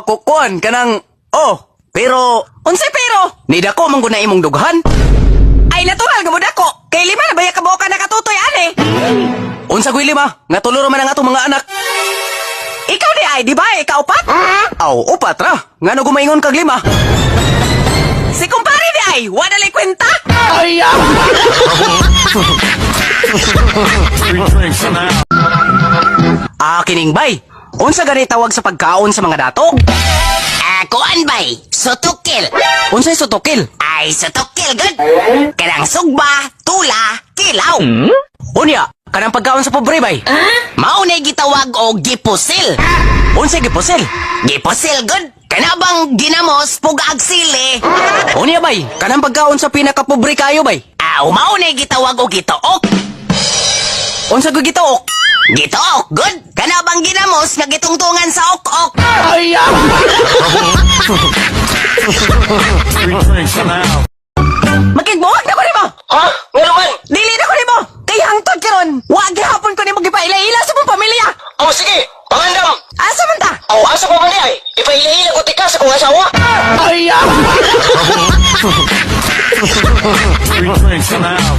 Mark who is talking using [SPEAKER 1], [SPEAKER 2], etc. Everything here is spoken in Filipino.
[SPEAKER 1] kukuan kanang pero
[SPEAKER 2] Unsay pero?
[SPEAKER 1] nida ko man guna imong dughan.
[SPEAKER 2] Ay natural nga mo dako. Kay lima na baya ka ka nakatutoy ani.
[SPEAKER 1] Unsa gwi lima nga tuluro man ang atong mga anak.
[SPEAKER 2] Ikaw di ay, di ba? Ikaw upat?
[SPEAKER 1] Aw, upat ra. Ngano gumaingon kag lima?
[SPEAKER 2] Si kumpare di ay, wala lay kwenta.
[SPEAKER 1] Kining bay. Unsa gani tawag sa pagkaon sa mga dato?
[SPEAKER 3] Kuan bay, sutukil.
[SPEAKER 1] Unsay sutokil?
[SPEAKER 3] Ay, sutukil, good. Kanang sugba, tula, kilaw.
[SPEAKER 1] Unya, kanang pagkaon sa pobre bay.
[SPEAKER 3] Maunay gitawag og gipusil.
[SPEAKER 1] Unsay gipusil?
[SPEAKER 3] Gipusil, good. Kanabang ginamos, pugag sili.
[SPEAKER 1] Unya bay, kanang pagkaon sa pinakapobre kayo bay.
[SPEAKER 3] Maunay gitawag og gitook.
[SPEAKER 1] Unsa gyud gitook?
[SPEAKER 3] Gitook, good. Kanabang ginamos nga gitungtungan sa ok-ok.
[SPEAKER 2] Makigbuwag na ko nimo.
[SPEAKER 3] Ha? Ngano man?
[SPEAKER 2] Dili na ko nimo. Kay hangtod karon. Wa gihapon ko nimo gipaila-ila sa mong pamilya.
[SPEAKER 3] Sige, pangandam.
[SPEAKER 2] Asa man ta?
[SPEAKER 3] Asa pa man ay? Ipailahila ko tika sa kong asawa.
[SPEAKER 4] Free drinks now.